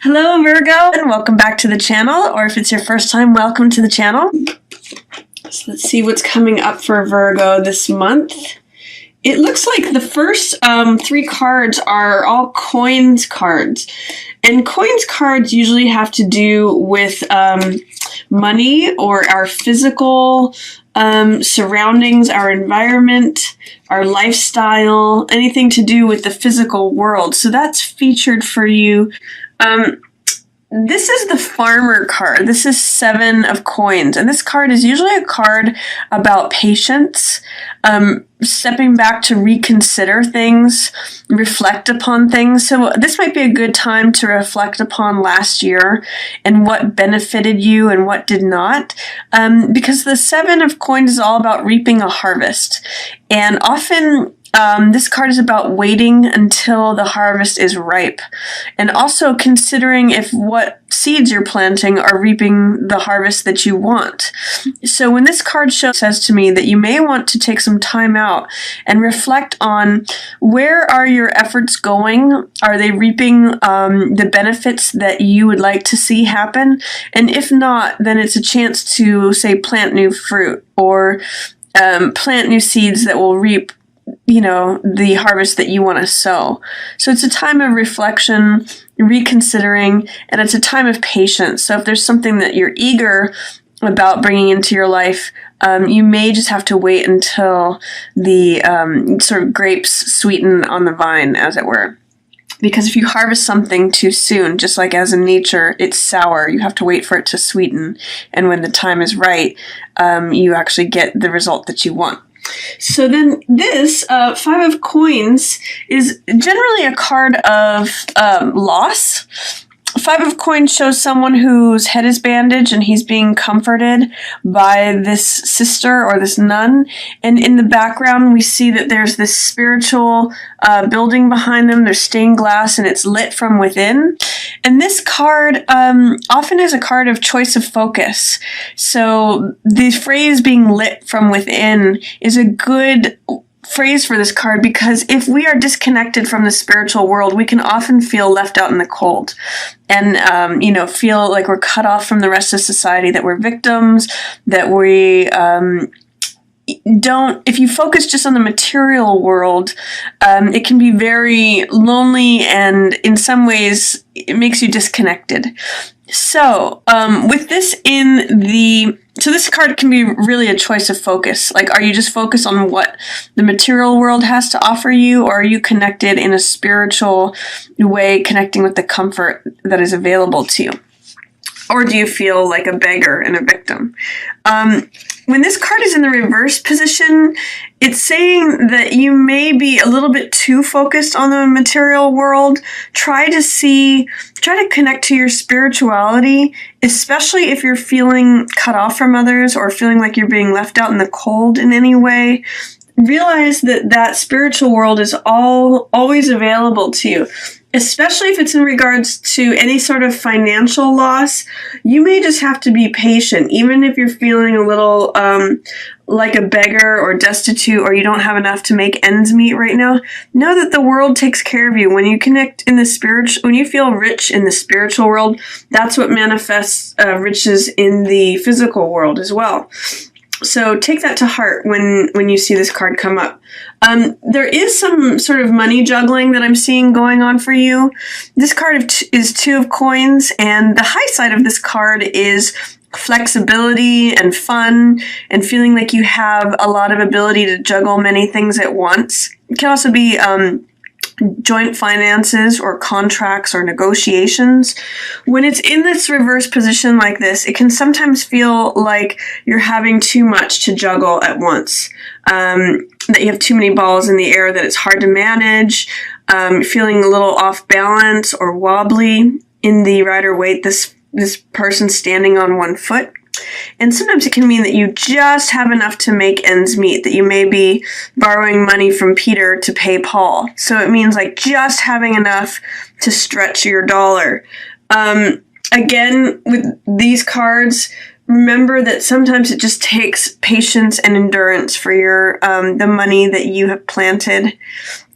Hello Virgo, and welcome back to the channel, or if it's your first time, welcome to the channel. So let's see what's coming up for Virgo this month. It looks like the first three cards are all coins cards. And coins cards usually have to do with money or our physical surroundings, our environment, our lifestyle, anything to do with the physical world. So that's featured for you. This is the farmer card. This is 7 of coins. And this card is usually a card about patience, stepping back to reconsider things, reflect upon things. So this might be a good time to reflect upon last year and what benefited you and what did not. Because the 7 of coins is all about reaping a harvest. And often this card is about waiting until the harvest is ripe, and also considering if what seeds you're planting are reaping the harvest that you want. So when this card says to me that you may want to take some time out and reflect on where are your efforts going? Are they reaping the benefits that you would like to see happen? And if not, then it's a chance to, say, plant new fruit or plant new seeds that will reap the harvest that you want to sow. So it's a time of reflection, reconsidering, and it's a time of patience. So if there's something that you're eager about bringing into your life, you may just have to wait until the sort of grapes sweeten on the vine, as it were. Because if you harvest something too soon, just like as in nature, it's sour. You have to wait for it to sweeten. And when the time is right, you actually get the result that you want. So then this 5 of coins is generally a card of loss. 5 of coins shows someone whose head is bandaged and he's being comforted by this sister or this nun. And in the background, we see that there's this spiritual building behind them. There's stained glass and it's lit from within. And this card often is a card of choice of focus. So the phrase being lit from within is a good phrase for this card, because if we are disconnected from the spiritual world, we can often feel left out in the cold and feel like we're cut off from the rest of society, that we're victims, that we if you focus just on the material world, it can be very lonely, and in some ways it makes you disconnected. So with this so this card can be really a choice of focus. Like, are you just focused on what the material world has to offer you, or are you connected in a spiritual way, connecting with the comfort that is available to you? Or do you feel like a beggar and a victim? When this card is in the reverse position, it's saying that you may be a little bit too focused on the material world. Try to connect to your spirituality, especially if you're feeling cut off from others or feeling like you're being left out in the cold in any way. Realize that spiritual world is always available to you. Especially if it's in regards to any sort of financial loss, you may just have to be patient. Even if you're feeling a little like a beggar or destitute, or you don't have enough to make ends meet right now, know that the world takes care of you. When you connect in the when you feel rich in the spiritual world, that's what manifests riches in the physical world as well. So take that to heart when you see this card come up. There is some sort of money juggling that I'm seeing going on for you. This card is 2 of coins, and the high side of this card is flexibility and fun and feeling like you have a lot of ability to juggle many things at once. It can also be joint finances or contracts or negotiations. When it's in this reverse position like this, it can sometimes feel like you're having too much to juggle at once, that you have too many balls in the air, that it's hard to manage, feeling a little off balance or wobbly in the Rider-Waite, this person standing on one foot. And sometimes it can mean that you just have enough to make ends meet, that you may be borrowing money from Peter to pay Paul. So it means like just having enough to stretch your dollar. Again, with these cards, remember that sometimes it just takes patience and endurance for your the money that you have planted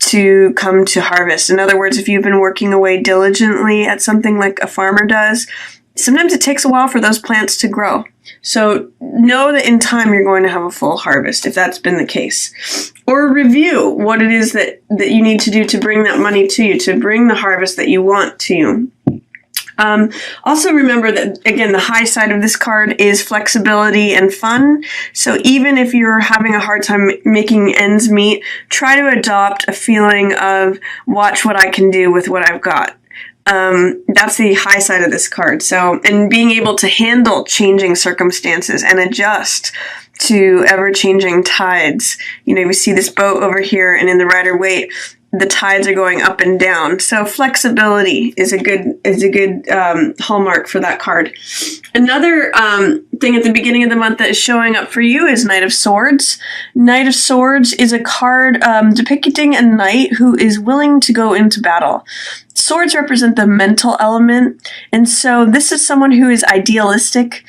to come to harvest. In other words, if you've been working away diligently at something like a farmer does, sometimes it takes a while for those plants to grow. So know that in time you're going to have a full harvest if that's been the case. Or review what it is that you need to do to bring that money to you, to bring the harvest that you want to you. Also remember that, again, the high side of this card is flexibility and fun. So even if you're having a hard time making ends meet, try to adopt a feeling of watch what I can do with what I've got. That's the high side of this card. So, and being able to handle changing circumstances and adjust to ever-changing tides. You know, we see this boat over here, and in the Rider-Waite, the tides are going up and down. So flexibility is a good hallmark for that card. Another thing at the beginning of the month that is showing up for you is Knight of Swords. Knight of Swords is a card depicting a knight who is willing to go into battle. Swords represent the mental element, and so this is someone who is idealistic,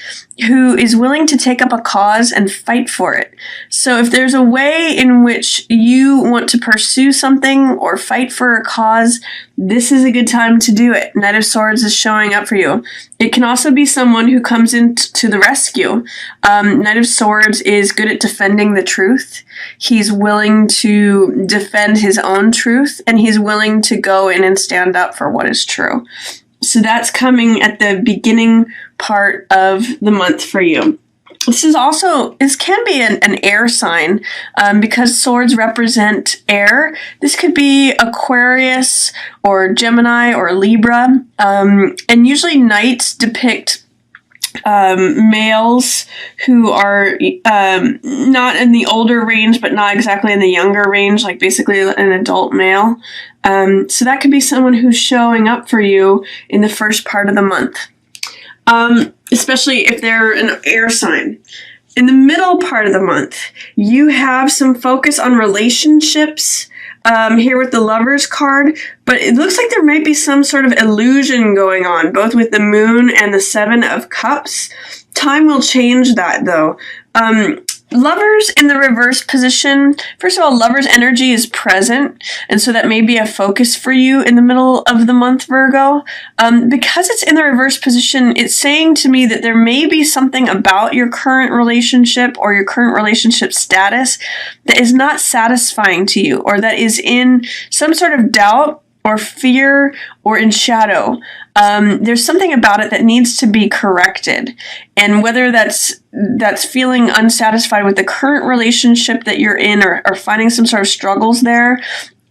who is willing to take up a cause and fight for it. So if there's a way in which you want to pursue something or fight for a cause, this is a good time to do it. Knight of Swords is showing up for you. It can also be someone who comes in to the rescue. Knight of Swords is good at defending the truth. He's willing to defend his own truth, and he's willing to go in and stand up for what is true. So that's coming at the beginning part of the month for you. This can be an air sign because swords represent air. This could be Aquarius or Gemini or Libra. And usually knights depict males who are not in the older range, but not exactly in the younger range, like basically an adult male. So that could be someone who's showing up for you in the first part of the month. Especially if they're an air sign. In the middle part of the month, you have some focus on relationships here with the Lovers card, but it looks like there might be some sort of illusion going on, both with the Moon and the Seven of Cups. Time will change that, though. Lovers in the reverse position, first of all, Lovers energy is present, and so that may be a focus for you in the middle of the month, Virgo. Because it's in the reverse position, it's saying to me that there may be something about your current relationship or your current relationship status that is not satisfying to you, or that is in some sort of doubt or fear or in shadow. There's something about it that needs to be corrected. And whether that's feeling unsatisfied with the current relationship that you're in or finding some sort of struggles there,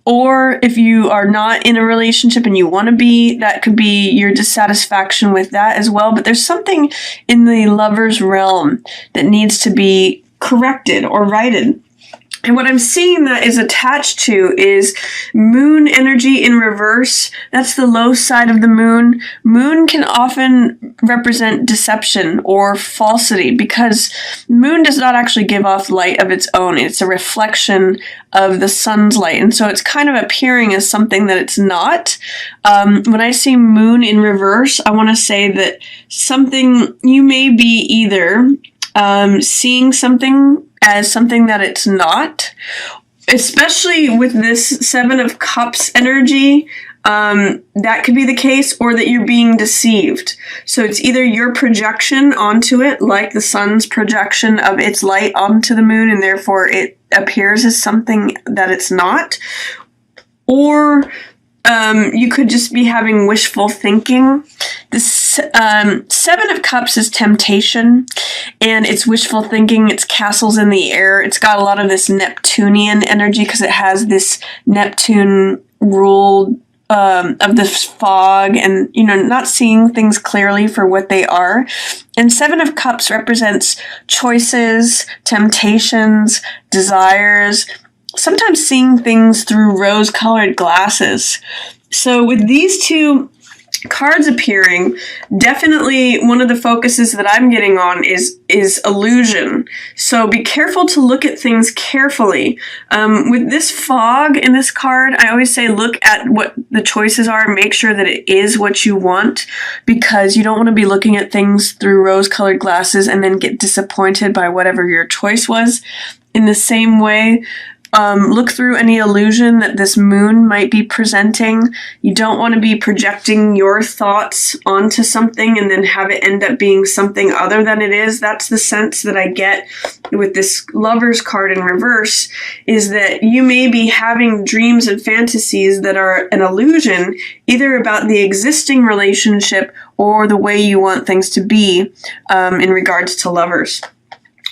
or if you are not in a relationship and you want to be, that could be your dissatisfaction with that as well. But there's something in the Lover's realm that needs to be corrected or righted. And what I'm seeing that is attached to is Moon energy in reverse. That's the low side of the Moon. Moon can often represent deception or falsity because Moon does not actually give off light of its own. It's a reflection of the sun's light. And so it's kind of appearing as something that it's not. When I see Moon in reverse, I want to say that you may be either seeing something as something that it's not, especially with this Seven of Cups energy. That could be the case, or that you're being deceived. So it's either your projection onto it, like the sun's projection of its light onto the moon, and therefore it appears as something that it's not, or you could just be having wishful thinking. The Seven of Cups is temptation, and it's wishful thinking. It's castles in the air. It's got a lot of this Neptunian energy because it has this Neptune rule of this fog and, not seeing things clearly for what they are. And Seven of Cups represents choices, temptations, desires, sometimes seeing things through rose-colored glasses. So with these two cards appearing, definitely one of the focuses that I'm getting on is illusion. So be careful to look at things carefully. With this fog in this card, I always say look at what the choices are and make sure that it is what you want, because you don't want to be looking at things through rose-colored glasses and then get disappointed by whatever your choice was. In the same way, look through any illusion that this moon might be presenting. You don't want to be projecting your thoughts onto something and then have it end up being something other than it is. That's the sense that I get with this Lovers card in reverse, is that you may be having dreams and fantasies that are an illusion, either about the existing relationship or the way you want things to be in regards to lovers,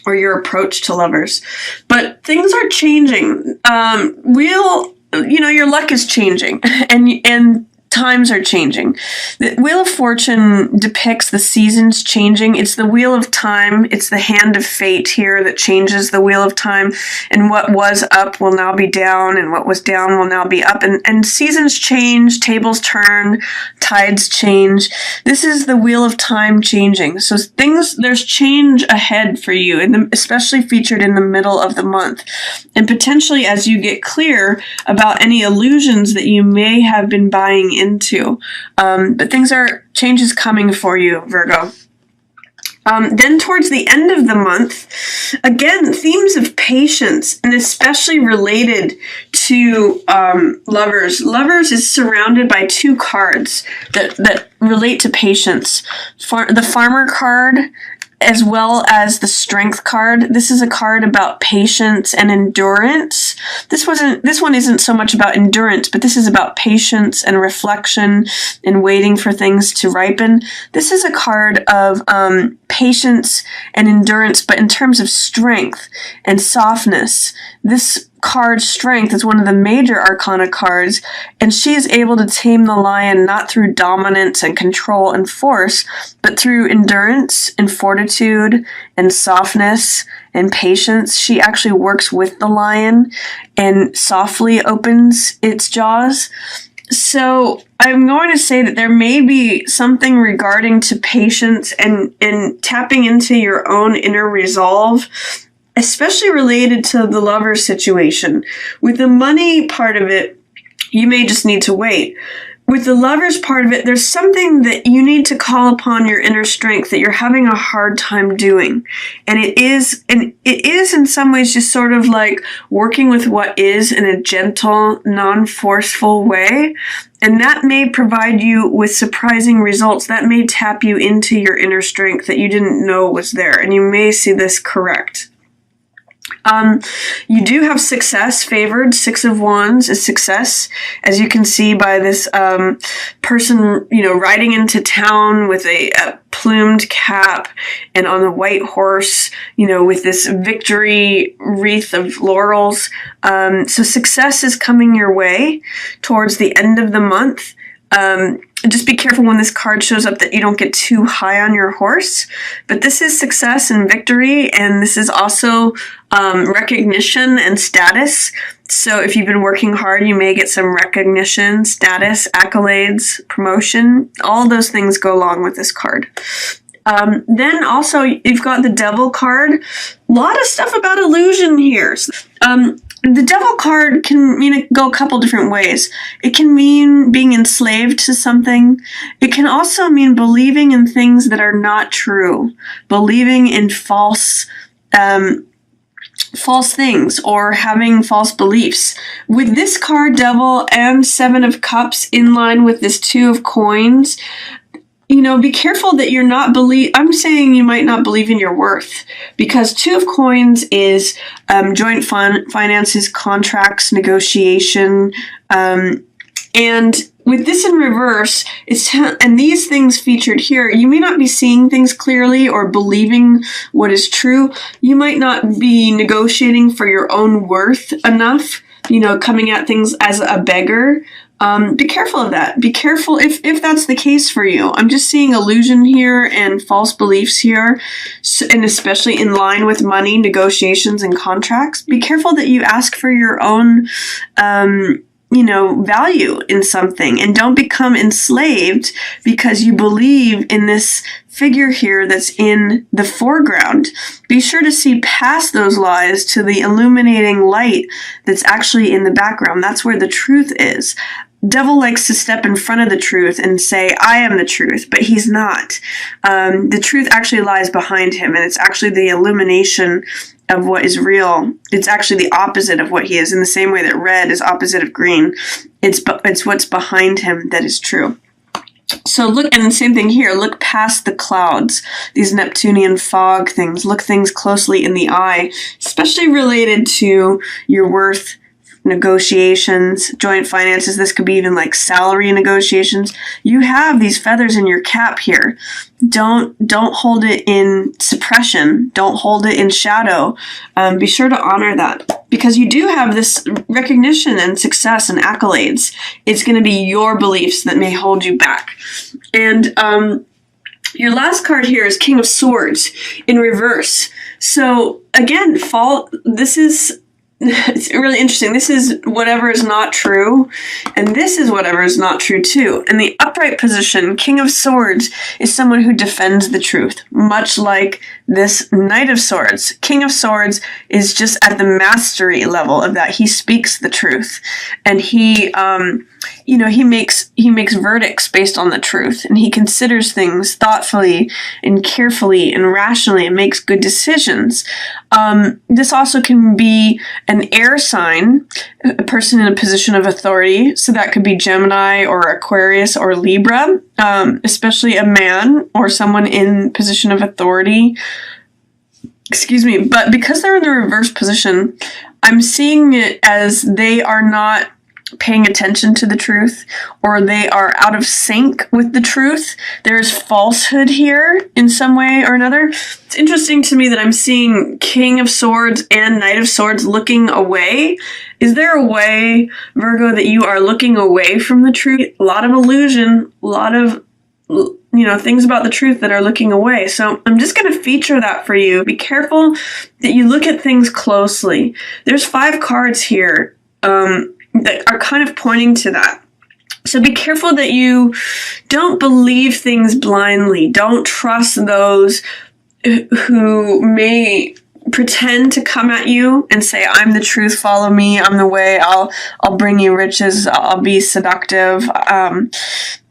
or your approach to lovers. But things are changing. Your luck is changing, and times are changing. The Wheel of Fortune depicts the seasons changing. It's the wheel of time. It's the hand of fate here that changes the wheel of time. And what was up will now be down, and what was down will now be up. And seasons change, tables turn, tides change. This is the wheel of time changing. So there's change ahead for you, especially featured in the middle of the month. And potentially as you get clear about any illusions that you may have been buying into. But changes coming for you, Virgo. Then towards the end of the month, again, themes of patience, and especially related to lovers. Lovers is surrounded by two cards that relate to patience. The Farmer card, as well as the Strength card. This is a card about patience and endurance. This one isn't so much about endurance, but this is about patience and reflection and waiting for things to ripen. This is a card of patience and endurance, but in terms of strength and softness. This card, Strength, is one of the major arcana cards, and she is able to tame the lion not through dominance and control and force, but through endurance and fortitude and softness and patience. She actually works with the lion and softly opens its jaws. So I'm going to say that there may be something regarding to patience and tapping into your own inner resolve, especially related to the lover situation. With the money part of it, you may just need to wait. With the lovers part of it, there's something that you need to call upon your inner strength that you're having a hard time doing. And it is in some ways just sort of like working with what is in a gentle, non-forceful way. And that may provide you with surprising results. That may tap you into your inner strength that you didn't know was there. And you may see this correct. You do have success favored. 6 of Wands is success, as you can see by this person, riding into town with a plumed cap and on a white horse, with this victory wreath of laurels. So success is coming your way towards the end of the month. Just be careful when this card shows up that you don't get too high on your horse. But this is success and victory, and this is also recognition and status. So if you've been working hard, you may get some recognition, status, accolades, promotion. All those things go along with this card. Then also, you've got the Devil card. A lot of stuff about illusion here. The Devil card can go a couple different ways. It can mean being enslaved to something. It can also mean believing in things that are not true, believing in false things or having false beliefs. With this card, Devil, and 7 of Cups in line with this 2 of Coins, be careful that you're not I'm saying you might not believe in your worth, because 2 of Coins is joint finances, contracts, negotiation, and with this in reverse, and these things featured here, you may not be seeing things clearly or believing what is true. You might not be negotiating for your own worth enough, coming at things as a beggar. Be careful of that. Be careful if that's the case for you. I'm just seeing illusion here and false beliefs here, and especially in line with money, negotiations, and contracts. Be careful that you ask for your own value in something, and don't become enslaved because you believe in this figure here that's in the foreground. Be sure to see past those lies to the illuminating light that's actually in the background. That's where the truth is. Devil likes to step in front of the truth and say, I am the truth, but he's not. The truth actually lies behind him, and it's actually the illumination of what is real. It's actually the opposite of what he is, in the same way that red is opposite of green. It's what's behind him that is true. So look, and the same thing here, look past the clouds, these Neptunian fog things. Look things closely in the eye, especially related to your worth, negotiations, joint finances. This could be even like salary negotiations. You have these feathers in your cap here. Don't hold it in suppression. Don't hold it in shadow. Be sure to honor that, because you do have this recognition and success and accolades. It's going to be your beliefs that may hold you back. And your last card here is King of Swords in reverse. So again, it's really interesting. This is whatever is not true, and this is whatever is not true too. In the upright position, King of Swords is someone who defends the truth, much like this Knight of Swords. King of Swords is just at the mastery level of that. He speaks the truth, and he makes verdicts based on the truth, and he considers things thoughtfully and carefully and rationally and makes good decisions. This also can be an air sign, a person in a position of authority. So that could be Gemini or Aquarius or Libra, especially a man or someone in position of authority. Excuse me. But because they're in the reverse position, I'm seeing it as they are not paying attention to the truth, or they are out of sync with the truth. There's falsehood here in some way or another. It's interesting to me that I'm seeing King of Swords and Knight of Swords looking away. Is there a way, Virgo, that you are looking away from the truth? A lot of illusion, a lot of things about the truth that are looking away. So I'm just going to feature that for you. Be careful that you look at things closely. There's 5 cards here that are kind of pointing to that. So be careful that you don't believe things blindly. Don't trust those who may pretend to come at you and say, I'm the truth, follow me, I'm the way, I'll bring you riches, I'll be seductive.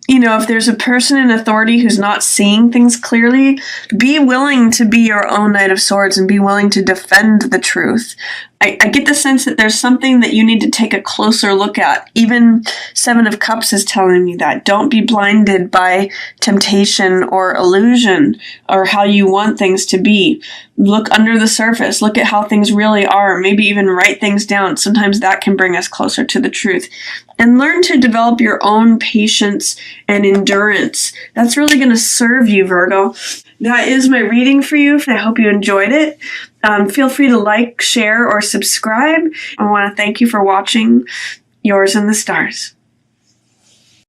If there's a person in authority who's not seeing things clearly, be willing to be your own Knight of Swords and be willing to defend the truth. I get the sense that there's something that you need to take a closer look at. Even 7 of Cups is telling me that. Don't be blinded by temptation or illusion or how you want things to be. Look under the surface. Look at how things really are. Maybe even write things down. Sometimes that can bring us closer to the truth. And learn to develop your own patience and endurance. That's really going to serve you, Virgo. That is my reading for you. I hope you enjoyed it. Feel free to like, share, or subscribe. I want to thank you for watching. Yours in the Stars.